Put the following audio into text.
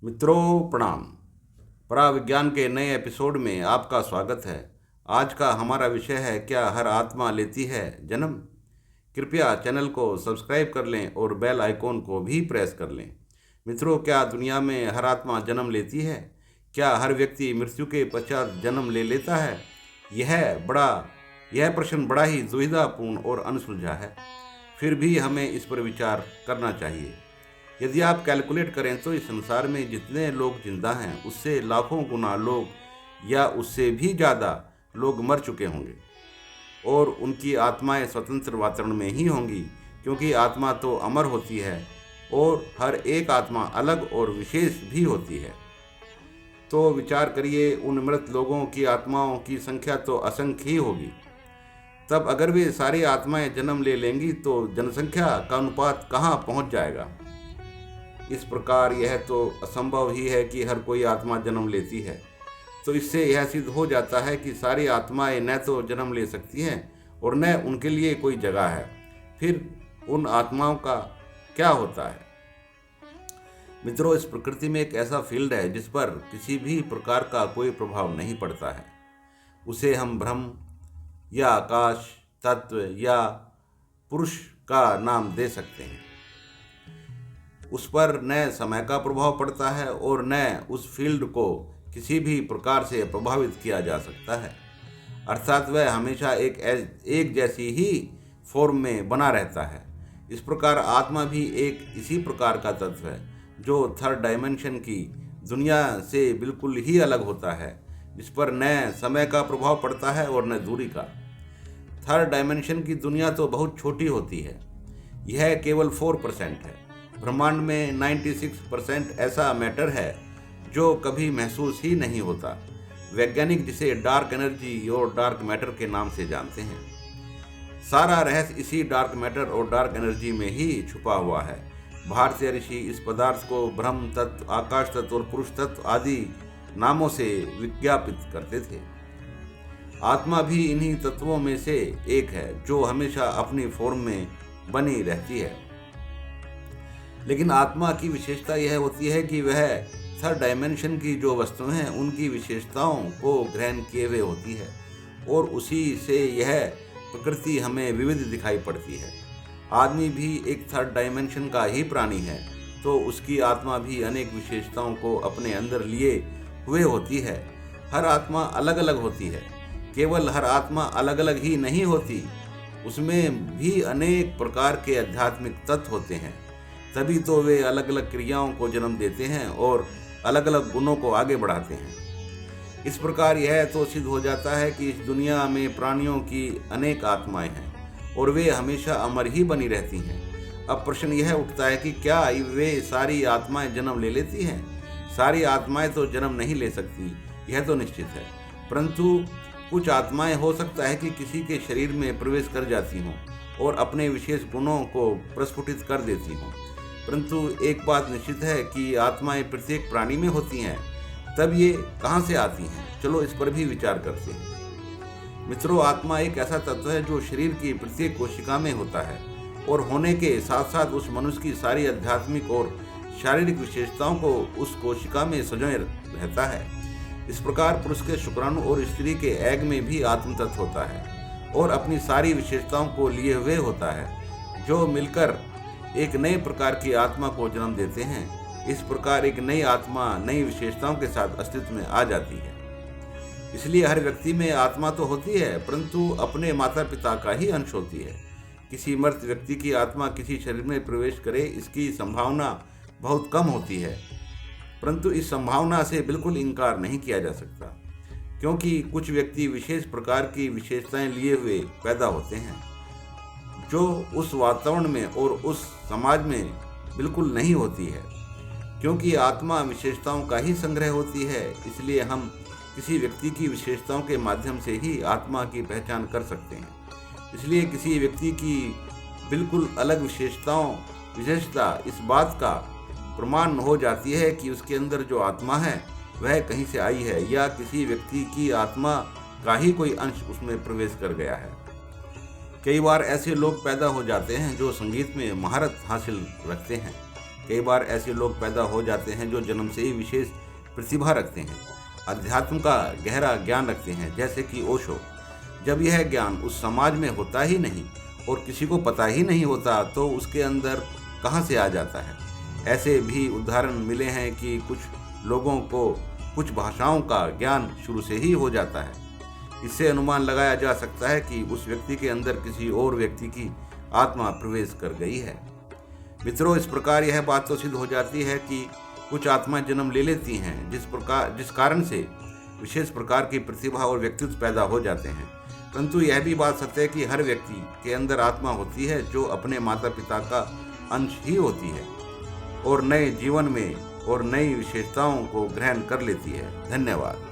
मित्रों प्रणाम। पराविज्ञान के नए एपिसोड में आपका स्वागत है। आज का हमारा विषय है, क्या हर आत्मा लेती है जन्म। कृपया चैनल को सब्सक्राइब कर लें और बेल आइकॉन को भी प्रेस कर लें। मित्रों, क्या दुनिया में हर आत्मा जन्म लेती है? क्या हर व्यक्ति मृत्यु के पश्चात जन्म ले लेता है? यह प्रश्न बड़ा ही दुविधापूर्ण और अनसुलझा है। फिर भी हमें इस पर विचार करना चाहिए। यदि आप कैलकुलेट करें तो इस संसार में जितने लोग जिंदा हैं उससे लाखों गुना लोग या उससे भी ज़्यादा लोग मर चुके होंगे और उनकी आत्माएं स्वतंत्र वातावरण में ही होंगी, क्योंकि आत्मा तो अमर होती है और हर एक आत्मा अलग और विशेष भी होती है। तो विचार करिए, उन मृत लोगों की आत्माओं की संख्या तो असंख्य ही होगी। तब अगर वे सारी आत्माएं जन्म ले लेंगी तो जनसंख्या का अनुपात कहाँ पहुँच जाएगा। इस प्रकार यह तो असंभव ही है कि हर कोई आत्मा जन्म लेती है। तो इससे यह सिद्ध हो जाता है कि सारी आत्माएं न तो जन्म ले सकती हैं और न उनके लिए कोई जगह है। फिर उन आत्माओं का क्या होता है? मित्रों, इस प्रकृति में एक ऐसा फील्ड है जिस पर किसी भी प्रकार का कोई प्रभाव नहीं पड़ता है। उसे हम ब्रह्म या आकाश तत्व या पुरुष का नाम दे सकते हैं। उस पर न समय का प्रभाव पड़ता है और न उस फील्ड को किसी भी प्रकार से प्रभावित किया जा सकता है। अर्थात वह हमेशा एक जैसी ही फॉर्म में बना रहता है। इस प्रकार आत्मा भी एक इसी प्रकार का तत्व है जो थर्ड डायमेंशन की दुनिया से बिल्कुल ही अलग होता है, जिस पर न समय का प्रभाव पड़ता है और न दूरी का। थर्ड डायमेंशन की दुनिया तो बहुत छोटी होती है, यह केवल 4% है। ब्रह्मांड में 96% ऐसा मैटर है जो कभी महसूस ही नहीं होता। वैज्ञानिक जिसे डार्क एनर्जी और डार्क मैटर के नाम से जानते हैं। सारा रहस्य इसी डार्क मैटर और डार्क एनर्जी में ही छुपा हुआ है। भारतीय ऋषि इस पदार्थ को ब्रह्म तत्व, आकाश तत्व और पुरुष तत्व आदि नामों से विज्ञापित करते थे। आत्मा भी इन्हीं तत्वों में से एक है जो हमेशा अपनी फॉर्म में बनी रहती है। लेकिन आत्मा की विशेषता यह होती है कि वह थर्ड डायमेंशन की जो वस्तुएं हैं उनकी विशेषताओं को ग्रहण किए हुए होती है और उसी से यह प्रकृति हमें विविध दिखाई पड़ती है। आदमी भी एक थर्ड डायमेंशन का ही प्राणी है, तो उसकी आत्मा भी अनेक विशेषताओं को अपने अंदर लिए हुए होती है। हर आत्मा अलग अलग होती है। केवल हर आत्मा अलग अलग ही नहीं होती, उसमें भी अनेक प्रकार के आध्यात्मिक तत्व होते हैं। तभी तो वे अलग अलग क्रियाओं को जन्म देते हैं और अलग अलग गुणों को आगे बढ़ाते हैं। इस प्रकार यह तो सिद्ध हो जाता है कि इस दुनिया में प्राणियों की अनेक आत्माएं हैं और वे हमेशा अमर ही बनी रहती हैं। अब प्रश्न यह उठता है कि क्या वे सारी आत्माएं जन्म ले लेती हैं? सारी आत्माएं तो जन्म नहीं ले सकती, यह तो निश्चित है। परंतु कुछ आत्माएं हो सकता है कि किसी के शरीर में प्रवेश कर जाती हों और अपने विशेष गुणों को प्रस्फुटित कर देती हों। परंतु एक बात निश्चित है कि आत्माएं प्रत्येक प्राणी में होती हैं। तब ये कहाँ से आती हैं? चलो इस पर भी विचार करते हैं। मित्रों, आत्मा एक ऐसा तत्व है जो शरीर की प्रत्येक कोशिका में होता है और होने के साथ साथ उस मनुष्य की सारी आध्यात्मिक और शारीरिक विशेषताओं को उस कोशिका में संजोए रहता है। इस प्रकार पुरुष के शुक्राणु और स्त्री के एग में भी आत्म तत्व होता है और अपनी सारी विशेषताओं को लिए हुए होता है, जो मिलकर एक नए प्रकार की आत्मा को जन्म देते हैं। इस प्रकार एक नई आत्मा नई विशेषताओं के साथ अस्तित्व में आ जाती है। इसलिए हर व्यक्ति में आत्मा तो होती है, परंतु अपने माता पिता का ही अंश होती है। किसी मृत व्यक्ति की आत्मा किसी शरीर में प्रवेश करे, इसकी संभावना बहुत कम होती है, परंतु इस संभावना से बिल्कुल इनकार नहीं किया जा सकता, क्योंकि कुछ व्यक्ति विशेष प्रकार की विशेषताएं लिए हुए पैदा होते हैं जो उस वातावरण में और उस समाज में बिल्कुल नहीं होती है। क्योंकि आत्मा विशेषताओं का ही संग्रह होती है, इसलिए हम किसी व्यक्ति की विशेषताओं के माध्यम से ही आत्मा की पहचान कर सकते हैं। इसलिए किसी व्यक्ति की बिल्कुल अलग विशेषता इस बात का प्रमाण हो जाती है कि उसके अंदर जो आत्मा है वह कहीं से आई है या किसी व्यक्ति की आत्मा का ही कोई अंश उसमें प्रवेश कर गया है। कई बार ऐसे लोग पैदा हो जाते हैं जो संगीत में महारत हासिल रखते हैं, कई बार ऐसे लोग पैदा हो जाते हैं जो जन्म से ही विशेष प्रतिभा रखते हैं, अध्यात्म का गहरा ज्ञान रखते हैं, जैसे कि ओशो। जब यह ज्ञान उस समाज में होता ही नहीं और किसी को पता ही नहीं होता तो उसके अंदर कहाँ से आ जाता है। ऐसे भी उदाहरण मिले हैं कि कुछ लोगों को कुछ भाषाओं का ज्ञान शुरू से ही हो जाता है। इससे अनुमान लगाया जा सकता है कि उस व्यक्ति के अंदर किसी और व्यक्ति की आत्मा प्रवेश कर गई है। मित्रों, इस प्रकार यह बात तो सिद्ध हो जाती है कि कुछ आत्माएं जन्म ले लेती हैं, जिस कारण से विशेष प्रकार की प्रतिभा और व्यक्तित्व पैदा हो जाते हैं। परंतु यह भी बात सत्य है कि हर व्यक्ति के अंदर आत्मा होती है जो अपने माता पिता का अंश ही होती है और नए जीवन में और नई विशेषताओं को ग्रहण कर लेती है। धन्यवाद।